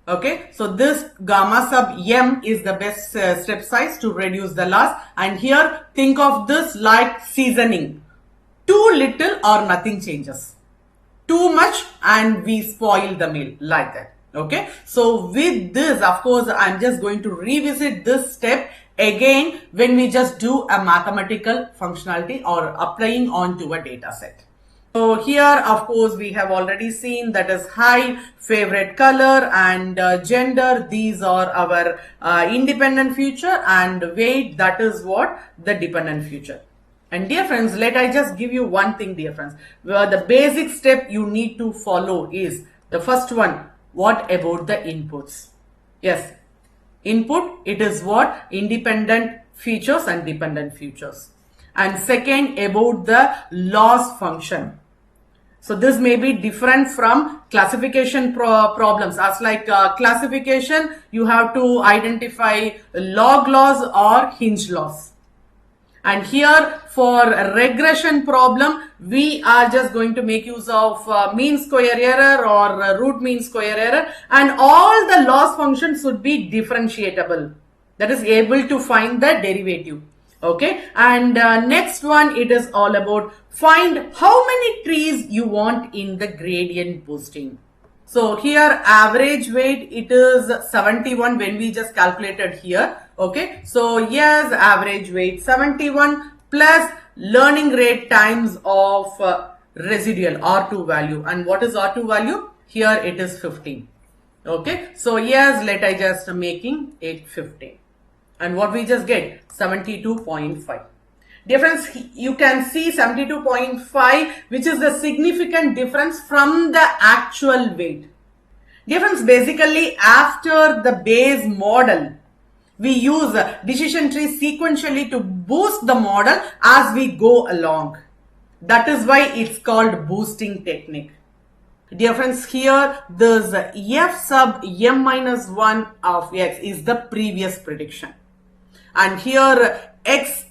Okay, so this gamma sub m is the best step size to reduce the loss. And here think of this like seasoning. Too little or nothing changes. Too much and we spoil the meal, like that. Okay, so with this, of course, I'm just going to revisit this step again when we just do a mathematical functionality or applying onto a data set. So here, of course, we have already seen that is height, favorite color, and gender. These are our independent feature, and weight, that is what the dependent feature. And dear friends, let I just give you one thing, dear friends. The basic step you need to follow is the first one. What about the inputs? Yes, input, it is what? Independent features and dependent features. And second, about the loss function. So this may be different from classification problems. As like classification, you have to identify log loss or hinge loss. And here for regression problem, we are just going to make use of mean square error or root mean square error, and all the loss functions should be differentiable. That is able to find the derivative. Okay, and next one, it is all about find how many trees you want in the gradient boosting. So here average weight, it is 71 when we just calculated here. Okay, so yes, average weight 71 plus learning rate times of residual R2 value. And what is R2 value? Here it is 15. Okay, so yes, let I just making it 15. And what we just get? 72.5. Difference, you can see 72.5, which is the significant difference from the actual weight. Difference basically after the base model, we use decision tree sequentially to boost the model as we go along. That is why it's called boosting technique. Dear friends, here this f sub m minus 1 of x is the previous prediction. And here x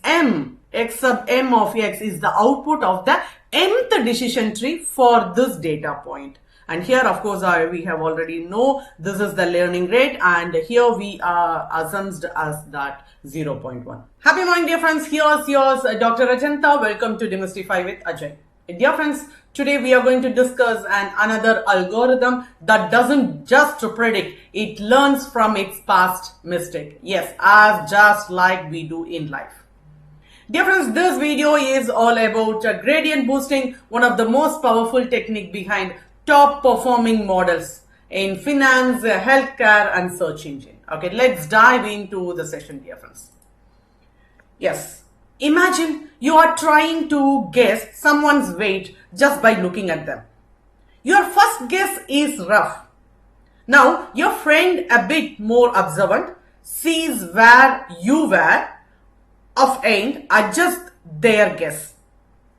sub m of x is the output of the mth decision tree for this data point. And here, of course, we have already know this is the learning rate, and here we are assumed as that 0.1. Happy morning, dear friends. Here's yours, Dr. Rajanta. Welcome to Demystify with Ajay. Dear friends, today we are going to discuss another algorithm that doesn't just predict, it learns from its past mistake. Yes, as just like we do in life. Dear friends, this video is all about gradient boosting, one of the most powerful technique behind top performing models in finance, healthcare, and search engine. Okay, let's dive into the session, dear friends. Yes, imagine you are trying to guess someone's weight just by looking at them. Your first guess is rough. Now, your friend, a bit more observant, sees where you were of and adjust their guess.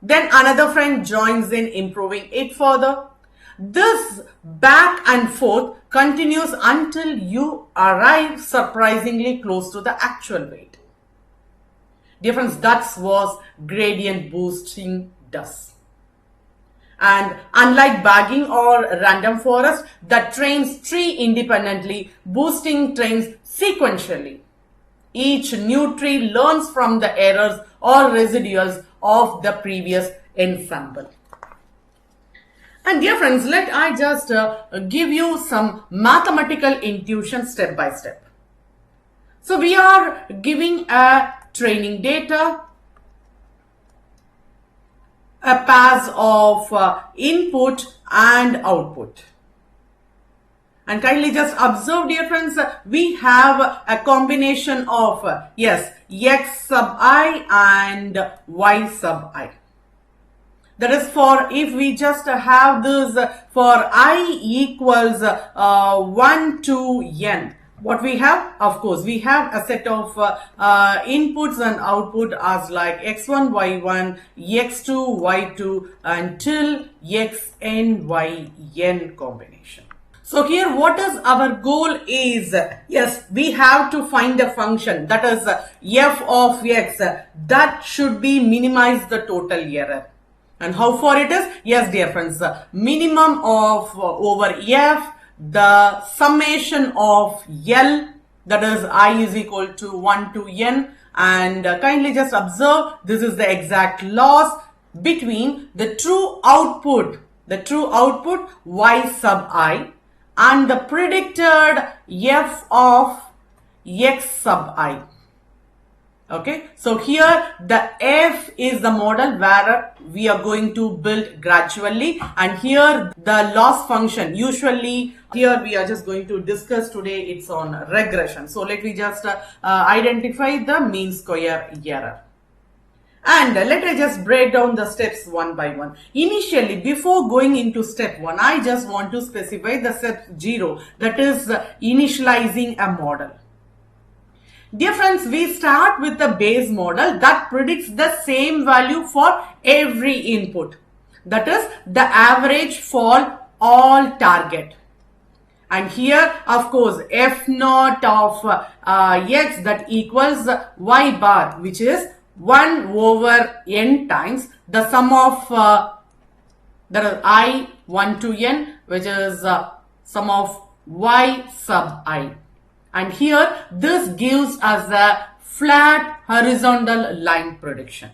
Then another friend joins in, improving it further. This back and forth continues until you arrive surprisingly close to the actual weight. Dear friends, that's what gradient boosting does. And unlike bagging or random forest that trains tree independently, boosting trains sequentially. Each new tree learns from the errors or residuals of the previous ensemble. And dear friends, let I just give you some mathematical intuition step by step. So we are giving a training data, a pass of input and output. And kindly just observe, dear friends, we have a combination of, yes, x sub I and y sub I. That is for, if we just have this for I equals 1 to n. What we have? Of course, we have a set of inputs and output as like x1, y1, x2, y2 until xn, yn combination. So here what is our goal is, yes, we have to find a function that is f of x that should be minimize the total error. And how far it is? Yes, dear friends, minimum of over f the summation of L, that is I is equal to 1 to N, and kindly just observe this is the exact loss between the true output Y sub I and the predicted F of X sub I. Okay, so here the F is the model where we are going to build gradually, and here the loss function, usually here we are just going to discuss today, it's on regression. So let me just identify the mean square error. And let us just break down the steps one by one. Initially, before going into step 1, I just want to specify the step 0, that is initializing a model. Dear friends, we start with the base model that predicts the same value for every input. That is the average for all target. And here, of course, F naught of X that equals Y bar, which is 1 over N times the sum of that is I 1 to N, which is sum of Y sub I. And here this gives us a flat horizontal line prediction.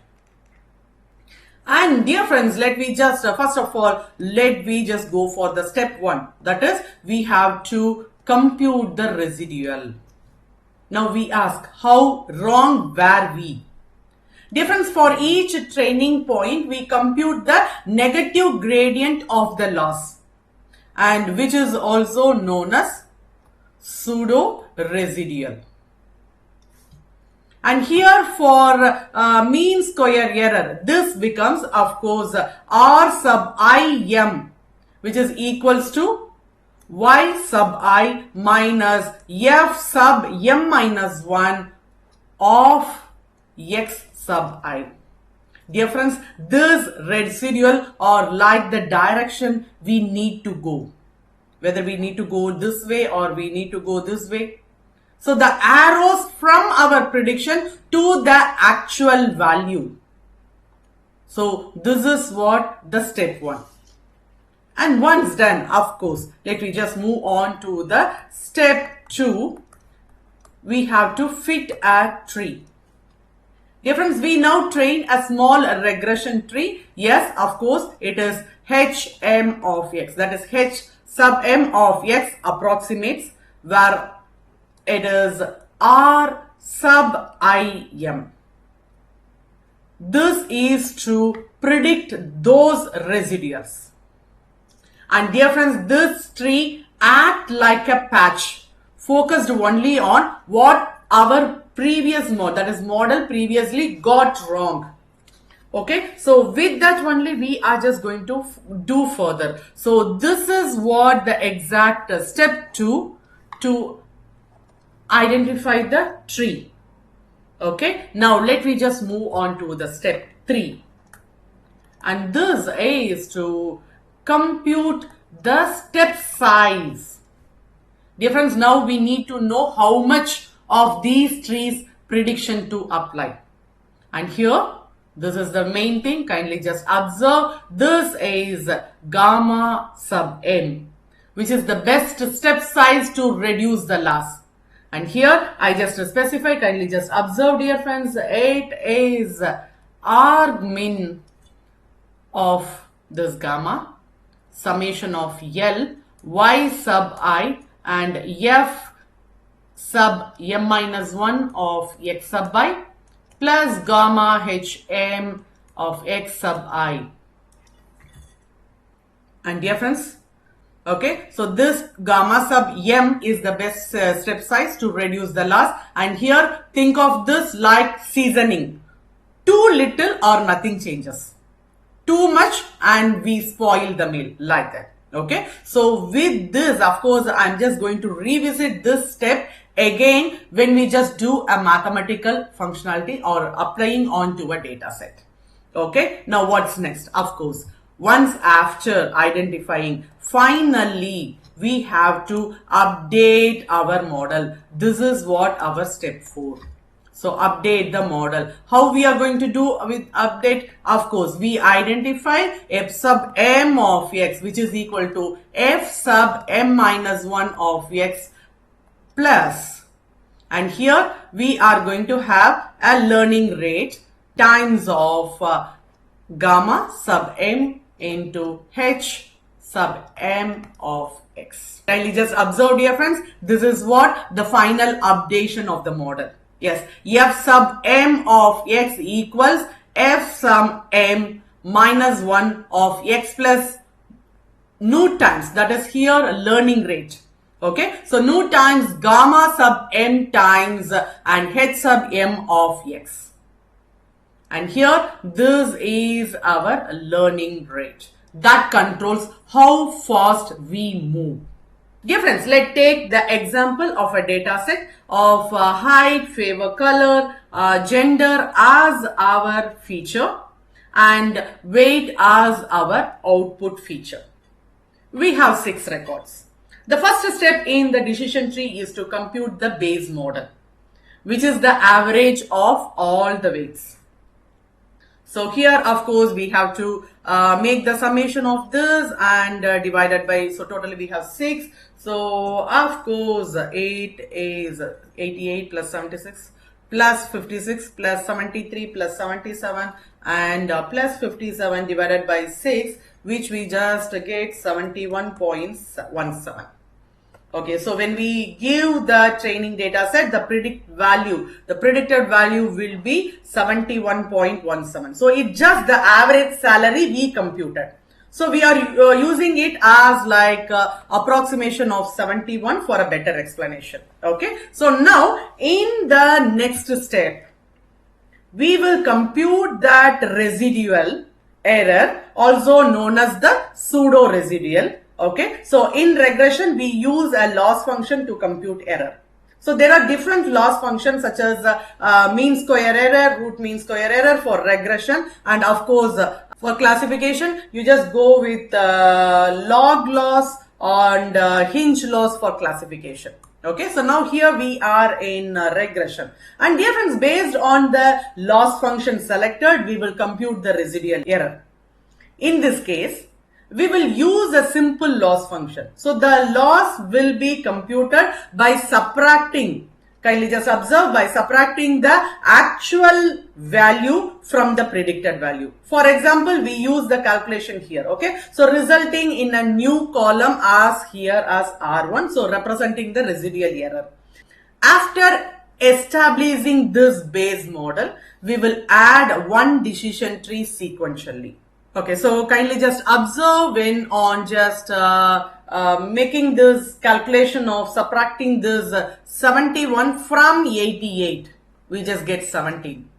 And dear friends, let me just first of all, let me just go for the step 1. That is, we have to compute the residual. Now we ask, how wrong were we? Dear friends, for each training point, we compute the negative gradient of the loss, and which is also known as pseudo residual. And here for mean square error, this becomes of course R sub Im, which is equals to Y sub I minus F sub M minus 1 of X sub I. Dear friends, this residual or like the direction we need to go. Whether we need to go this way or we need to go this way. So the arrows from our prediction to the actual value. So this is what the step 1. And once done, of course, let me just move on to the step 2. We have to fit a tree. Dear friends, we now train a small regression tree. Yes, of course, it is HM of X. That is H sub M of X approximates, where it is R sub Im. This is to predict those residuals. And dear friends, this tree acts like a patch, focused only on what our previous model, that is model previously got wrong. Okay, so with that only we are just going to do further. So this is what the exact step 2 to identify the tree. Okay, now let me just move on to the step 3. And this is to compute the step size. Dear friends, now we need to know how much of these trees prediction to apply. And here, this is the main thing. Kindly just observe. This is gamma sub n, which is the best step size to reduce the loss. And here I just specify, kindly just observe, dear friends, it is R min of this gamma, summation of L, Y sub I and F sub M minus 1 of X sub I plus gamma HM of X sub I. And dear friends, okay, so this gamma sub M is the best step size to reduce the loss. And here think of this like seasoning. Too little or nothing changes. Too much and we spoil the meal, like that. Okay, so with this, of course, I'm just going to revisit this step again when we just do a mathematical functionality or applying onto a data set. Okay, now what's next? Of course, once after identifying, finally we have to update our model. This is what our step 4. So update the model. How we are going to do with update? Of course, we identify f sub m of x, which is equal to f sub m minus 1 of x plus, and here we are going to have a learning rate times of gamma sub m into h sub m of x. Kindly just observe, dear friends, this is what the final updation of the model. Yes, f sub m of x equals f sub m minus 1 of x plus nu times, that is here learning rate. Okay, so nu times gamma sub m times and h sub m of x. And here this is our learning rate that controls how fast we move. Dear friends, let's take the example of a data set of height, favor color, gender as our feature and weight as our output feature. We have 6 records. The first step in the decision tree is to compute the base model, which is the average of all the weights. So here, of course, we have to make the summation of this and divided by, so totally we have 6. So of course, 8 is 88 plus 76 plus 56 plus 73 plus 77 and plus 57 divided by 6, which we just get 71.17. Okay, so when we give the training data set, the predicted value will be 71.17. So it's just the average salary we computed. So we are using it as like approximation of 71 for a better explanation. Okay, so now in the next step, we will compute that residual error, also known as the pseudo residual. Okay, so in regression, we use a loss function to compute error. So there are different loss functions such as mean square error, root mean square error for regression, and of course for classification, you just go with log loss and hinge loss for classification. Okay, so now here we are in regression, and dear friends, based on the loss function selected, we will compute the residual error. In this case, we will use a simple loss function. So the loss will be computed by subtracting, kindly just observe, by subtracting the actual value from the predicted value. For example, we use the calculation here. Okay, so resulting in a new column as here as R1, so representing the residual error. After establishing this base model, we will add one decision tree sequentially. Okay, so kindly just observe when on just making this calculation of subtracting this 71 from 88, we just get 17.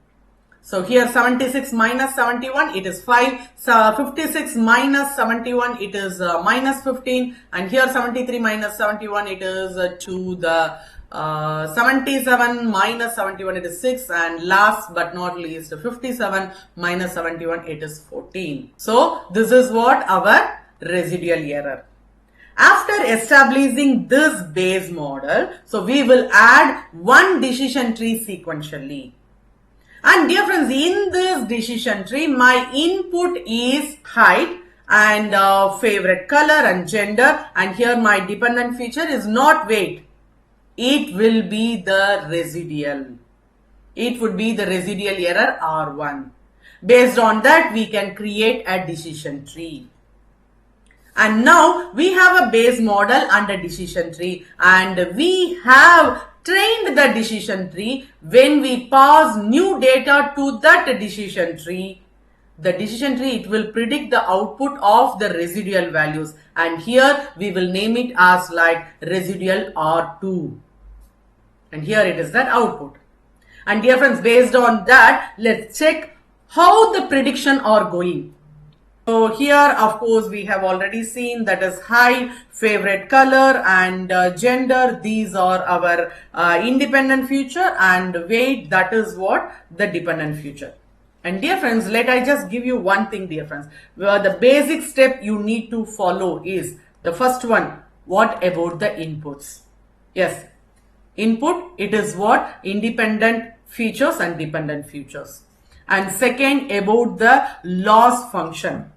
So here 76 minus 71, it is 5. So 56 minus 71, it is minus 15. And here 73 minus 71, it is to the 77 minus 71, it is 6, and last but not least 57 minus 71, it is 14. So this is what our residual error. After establishing this base model, so we will add one decision tree sequentially. And dear friends, in this decision tree, my input is height and favorite color and gender, and here my dependent feature is not weight. It will be the residual. It would be the residual error R1. Based on that, we can create a decision tree. And now we have a base model and a decision tree, and we have trained the decision tree. When we pass new data to that decision tree, the decision tree, it will predict the output of the residual values, and here we will name it as like residual R2. And here it is that output. And dear friends, based on that, let's check how the prediction are going. So here, of course, we have already seen that is height, favorite color and gender. These are our independent feature, and weight, that is what the dependent feature. And dear friends, let I just give you one thing, dear friends. The basic step you need to follow is the first one. What about the inputs? Yes. Input, it is what? Independent features and dependent features. And second, about the loss function.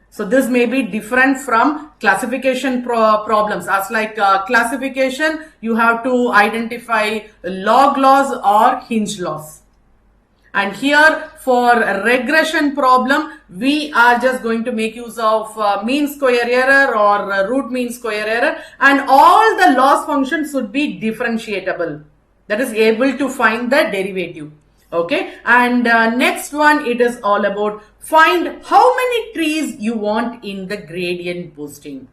So this may be different from classification problems. As like classification, you have to identify log loss or hinge loss. And here for a regression problem, we are just going to make use of mean square error or root mean square error, and all the loss functions should be differentiable. That is able to find the derivative. Okay, and next one, it is all about find how many trees you want in the gradient boosting.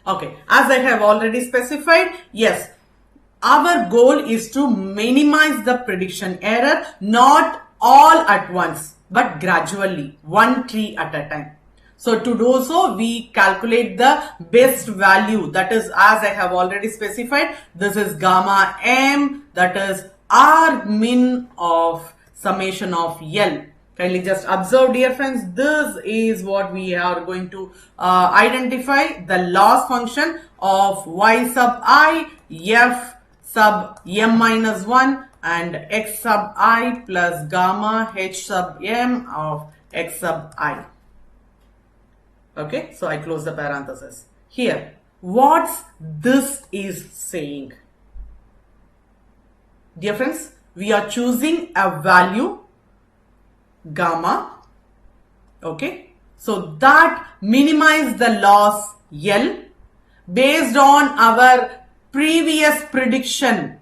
Okay, as I have already specified, yes, our goal is to minimize the prediction error, not all at once, but gradually, one tree at a time. So to do so, we calculate the best value, that is, as I have already specified, this is gamma m, that is R min of summation of L. Kindly just observe, dear friends, this is what we are going to identify the loss function of y sub I, f sub m minus 1 and x sub I plus gamma h sub m of x sub I. Okay, so I close the parenthesis. Here, what's this is saying? Dear friends, we are choosing a value gamma. Okay, so that minimize the loss L based on our previous prediction.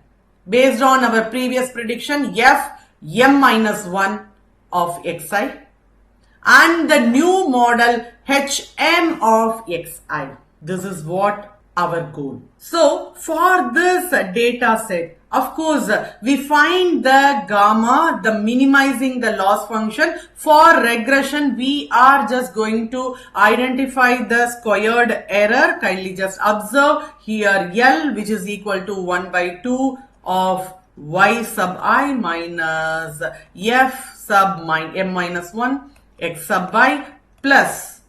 Based on our previous prediction, f m minus 1 of xi and the new model hm of xi. This is what our goal. So for this data set, of course, we find the gamma, the minimizing the loss function. For regression, we are just going to identify the squared error. Kindly just observe here L, which is equal to 1 by 2 of y sub I minus f sub m minus 1 x sub I plus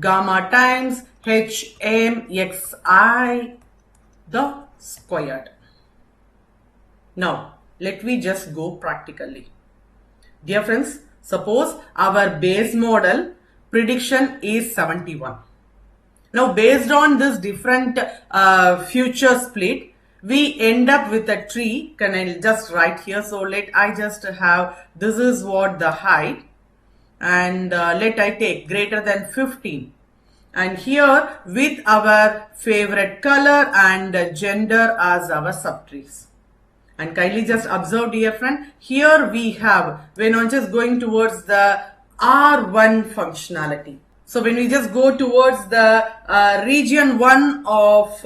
gamma times h m x I the squared. Now, let me just go practically. Dear friends, suppose our base model prediction is 71. Now, based on this different future split, we end up with a tree. Can I just write here? So, let I just have, this is what the height, and let I take greater than 15. And here with our favorite color and gender as our subtrees. And kindly just observe, dear friend, here we have, when I'm just going towards the R1 functionality. So when we just go towards the region 1 of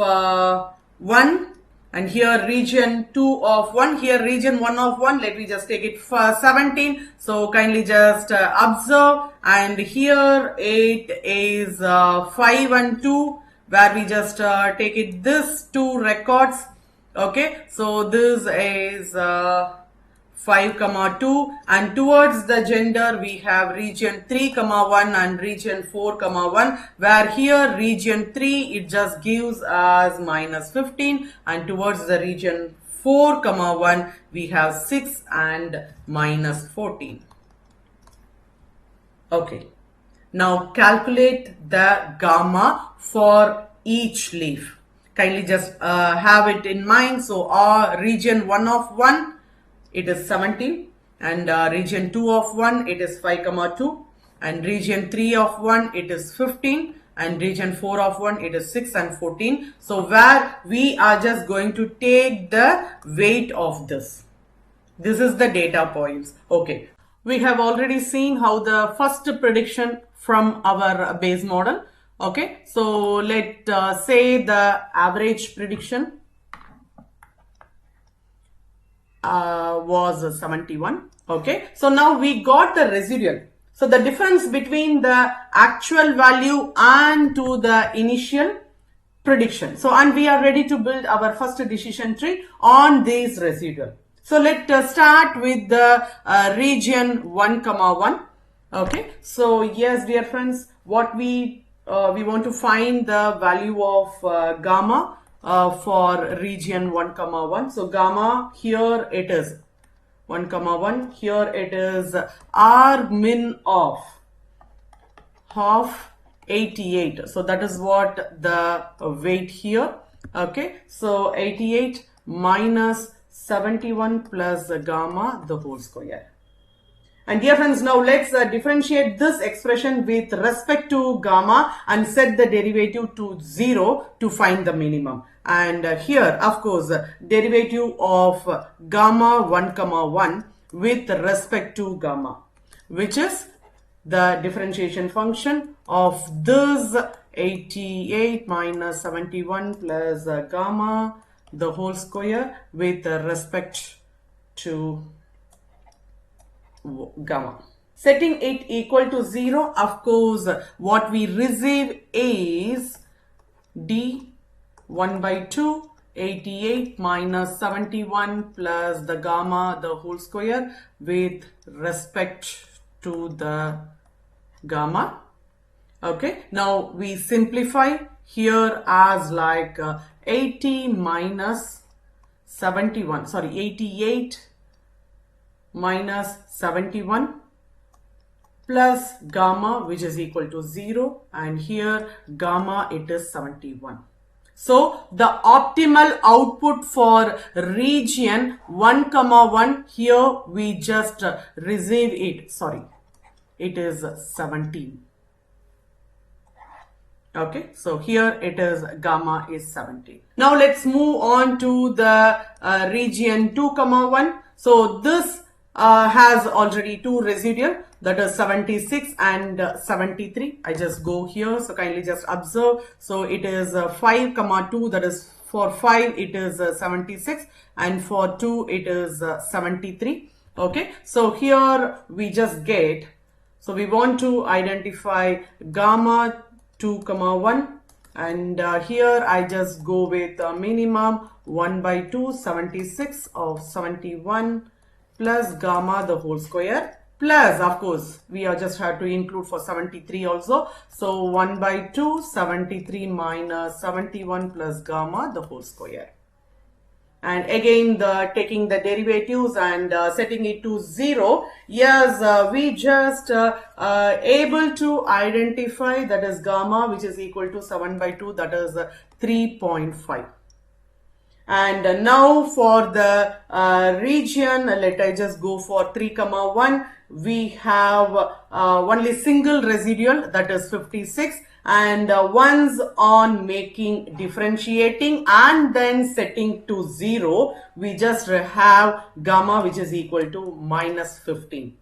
1, and here region 2 of 1, here region 1 of 1, let me just take it for 17. So kindly just observe, and here it is 5 and 2, where we just take it this 2 records. Okay, so this is 5 comma 2, and towards the gender we have region 3 comma 1 and region 4 comma 1, where here region 3 it just gives us minus 15, and towards the region 4 comma 1 we have 6 and minus 14. Okay, now calculate the gamma for each leaf. Kindly just have it in mind. So region 1 of 1, it is 17, and region 2 of 1, it is 5 comma 2, and region 3 of 1, it is 15, and region 4 of 1, it is 6 and 14. So where we are just going to take the weight of this. This is the data points. Okay, we have already seen how the first prediction from our base model. Okay, so let's say the average prediction was 71. Okay, so now we got the residual. So the difference between the actual value and to the initial prediction. So, and we are ready to build our first decision tree on this residual. So let's start with the region 1 comma 1. Okay, so yes, dear friends, what we want to find the value of gamma for region 1 comma 1. So gamma here it is 1 comma 1. Here it is R min of half 88. So that is what the weight here. Okay, so 88 minus 71 plus gamma the whole square. And dear friends, now let's differentiate this expression with respect to gamma and set the derivative to 0 to find the minimum. And here, of course, derivative of gamma 1 comma 1 with respect to gamma, which is the differentiation function of this 88 minus 71 plus gamma the whole square with respect to gamma. Setting it equal to 0, of course, what we receive is d 1 by 2 88 minus 71 plus the gamma the whole square with respect to the gamma. Okay, now we simplify here as like 80 minus 71, sorry, 88 minus 71 plus gamma, which is equal to 0, and here gamma it is 71. So the optimal output for region 1 comma 1, here we just receive it, sorry, it is 17. Okay, so here it is gamma is 17. Now let's move on to the region 2 comma 1. So this has already two residual, that is 76 and 73. I just go here, so kindly just observe. So it is 5 comma 2, that is for 5 it is 76 and for 2 it is 73. Okay, so here we just get, so we want to identify gamma 2 comma 1, and here I just go with minimum 1 by 2 76 of 71 plus gamma the whole square, plus of course we are just have to include for 73 also, so 1 by 2 73 minus 71 plus gamma the whole square. And again taking the derivatives and setting it to 0, yes, we just able to identify that is gamma, which is equal to 7 by 2, that is 3.5. And now for the region, let I just go for 3 comma 1. We have only single residual, that is 56, and once on making differentiating and then setting to 0, we just have gamma, which is equal to minus 15.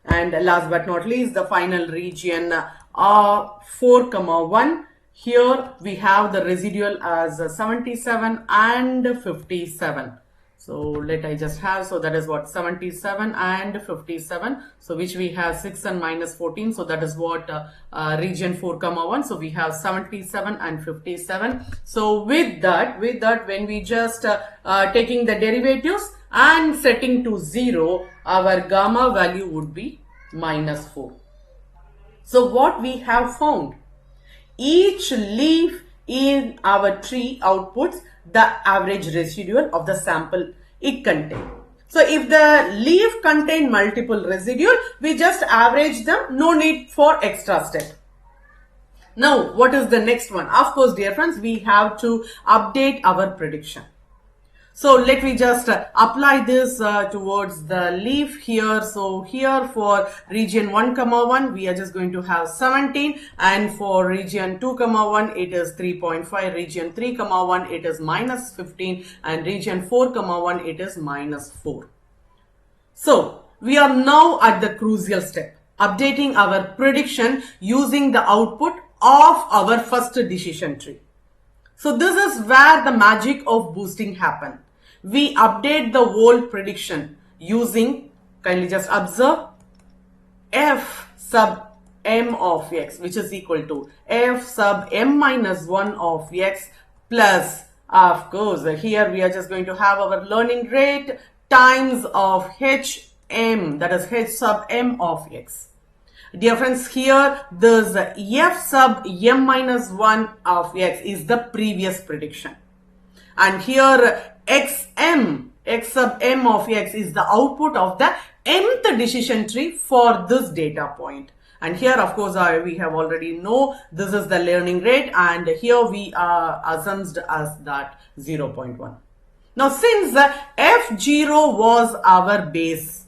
And last but not least, the final region 4 comma 1. Here we have the residual as 77 and 57. So let I just have, so that is what 77 and 57. So which we have 6 and minus 14. So that is what region 4 comma 1. So we have 77 and 57. So with that when we just taking the derivatives and setting to 0, our gamma value would be minus 4. So what we have found, each leaf in our tree outputs the average residual of the sample it contains. So if the leaf contain multiple residual, we just average them, no need for extra step. Now what is the next one? Of course, dear friends, we have to update our prediction. So let me just apply this towards the leaf here. So here for region 1 comma 1, we are just going to have 17, and for region 2 comma 1 it is 3.5, region 3 comma 1 it is minus 15, and region 4 comma 1 it is minus 4. So we are now at the crucial step, updating our prediction using the output of our first decision tree. So this is where the magic of boosting happens. We update the whole prediction using, kindly just observe, f sub m of x, which is equal to f sub m minus 1 of x plus, of course, here we are just going to have our learning rate times of hm, that is h sub m of x. Dear friends, here this f sub m minus 1 of x is the previous prediction, and here xm x sub m of x is the output of the mth decision tree for this data point. And here, of course, we have already know this is the learning rate, and here we are assumed as that 0.1. Now, since F0 was our base,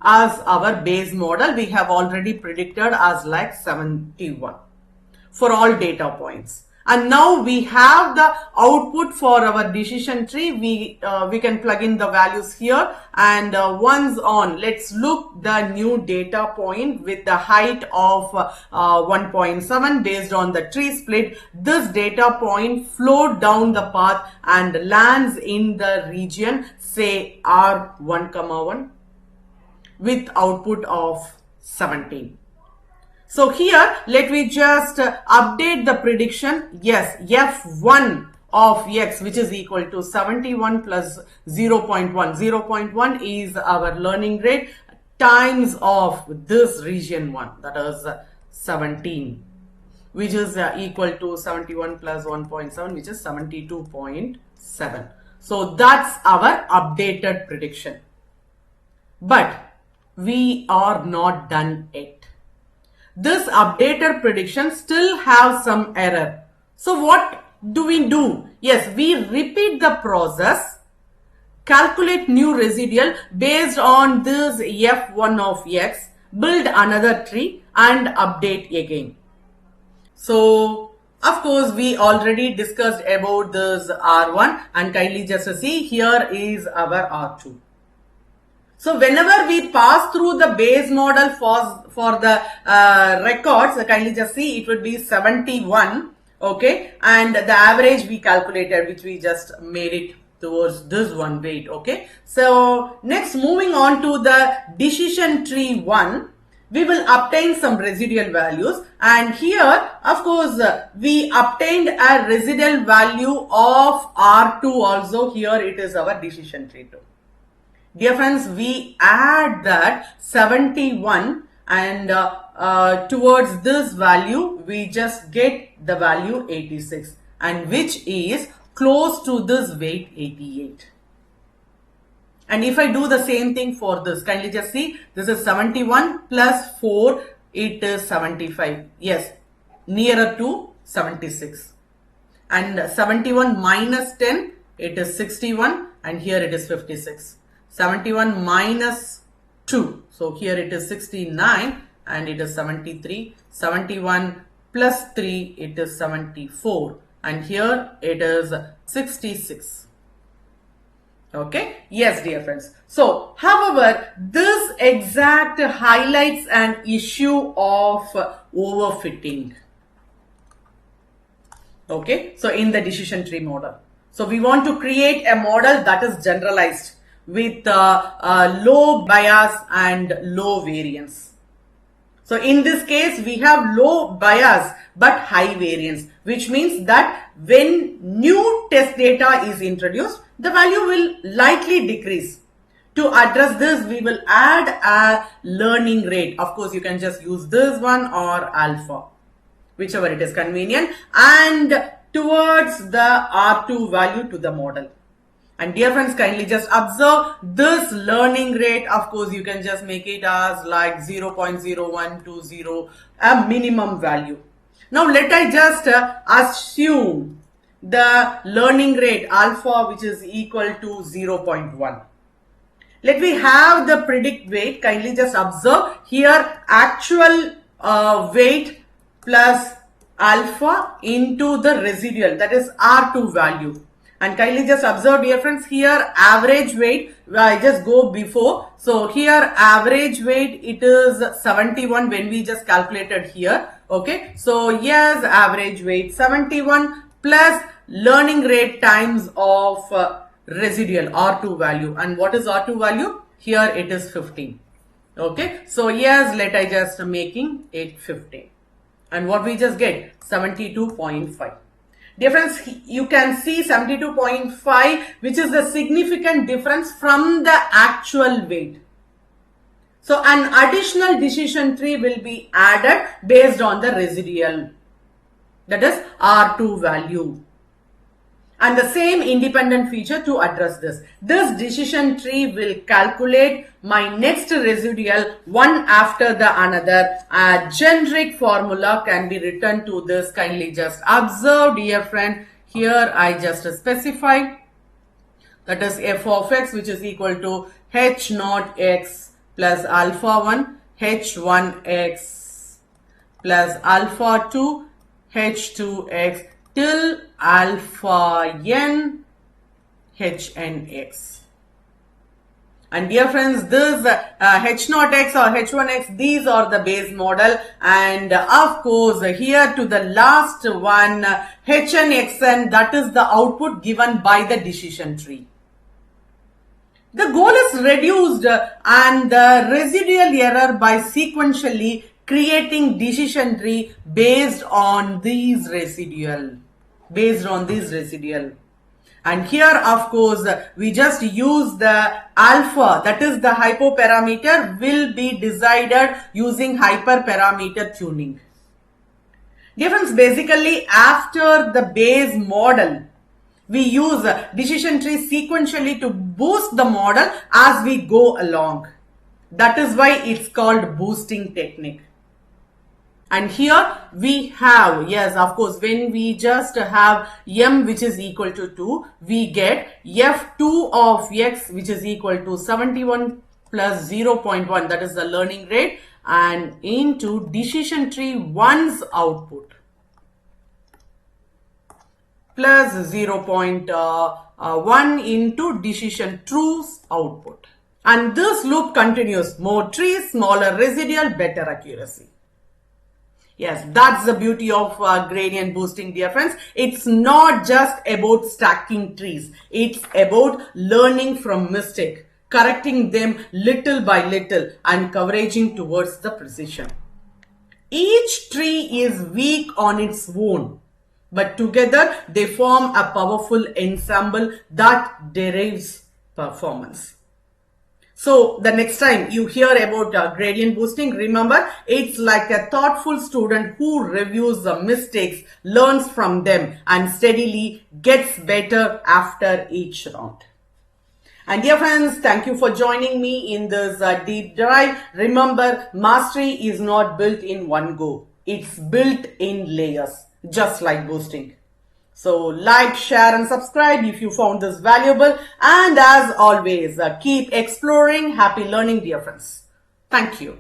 as our base model, we have already predicted as like 71 for all data points. And now we have the output for our decision tree. We can plug in the values here, and once on, let's look the new data point with the height of 1.7 based on the tree split. This data point flowed down the path and lands in the region, say R1,1 with output of 17. So here, let me just update the prediction. Yes, F1 of x, which is equal to 71 plus 0.1. 0.1 is our learning rate times of this region 1, that is 17, which is equal to 71 plus 1.7, which is 72.7. So that's our updated prediction. But we are not done yet. This updated prediction still have some error. So what do we do? Yes, we repeat the process, calculate new residual based on this F1 of x, build another tree and update again. So of course, we already discussed about this R1, and kindly just see here is our R2. So whenever we pass through the base model for the records, kindly just see it would be 71, okay, and the average we calculated, which we just made it towards this one weight, okay. So next, moving on to the decision tree 1, we will obtain some residual values, and here of course we obtained a residual value of R2 also. Here it is our decision tree 2. Dear friends, we add that 71 and towards this value, we just get the value 86, and which is close to this weight 88. And if I do the same thing for this, kindly just see, this is 71 plus 4, it is 75. Yes, nearer to 76. And 71 minus 10, it is 61, and here it is 56. 71 minus 2, so here it is 69 and it is 73. 71 plus 3, it is 74, and here it is 66. Okay, yes dear friends. So however, this exact highlights an issue of overfitting. Okay, so in the decision tree model, so we want to create a model that is generalized with low bias and low variance. So in this case, we have low bias but high variance, which means that when new test data is introduced, the value will likely decrease. To address this, we will add a learning rate. Of course, you can just use this one or alpha, whichever it is convenient, and towards the R2 value to the model. And dear friends, kindly just observe this learning rate. Of course, you can just make it as like 0.0120, a minimum value. Now, let I just assume the learning rate alpha, which is equal to 0.1. Let me have the predict weight. Kindly just observe here, actual weight plus alpha into the residual, that is R2 value. And kindly just observe, dear friends, here average weight, I just go before. So here average weight, it is 71 when we just calculated here. Okay, so yes, average weight 71 plus learning rate times of residual R2 value. And what is R2 value? Here it is 15. Okay, so yes, let I just making it 15. And what we just get? 72.5. Dear friends, you can see 72.5, which is the significant difference from the actual weight. So an additional decision tree will be added based on the residual, that is R2 value. and the same independent feature to address this. This decision tree will calculate my next residual one after the another. A generic formula can be written to this. Kindly just observe, dear friend. Here I just specify that is f of x, which is equal to h naught x plus alpha 1 h1x plus alpha 2 h2x till alpha n hnx. And dear friends, this h naught x or h1x, these are the base model, and of course here to the last one hnxn, that is the output given by the decision tree. The goal is reduced and the residual error by sequentially creating decision tree based on these residual. And here, of course, we just use the alpha, that is the hypoparameter, will be decided using hyperparameter tuning. Difference basically after the base model, we use decision tree sequentially to boost the model as we go along. That is why it's called boosting technique. And here we have, yes, of course, when we just have m which is equal to 2, we get f2 of x which is equal to 71 plus 0.1, that is the learning rate, and into decision tree 1's output plus 0.1 into decision true's output. And this loop continues. More trees, smaller residual, better accuracy. Yes, that's the beauty of gradient boosting, dear friends. It's not just about stacking trees. It's about learning from mistake, correcting them little by little, and coveraging towards the precision. Each tree is weak on its own, but together they form a powerful ensemble that derives performance. So the next time you hear about gradient boosting, remember it's like a thoughtful student who reviews the mistakes, learns from them, and steadily gets better after each round. And dear friends, thank you for joining me in this deep dive. Remember, mastery is not built in one go. It's built in layers, just like boosting. So like, share and subscribe if you found this valuable. And as always, keep exploring. Happy learning, dear friends. Thank you.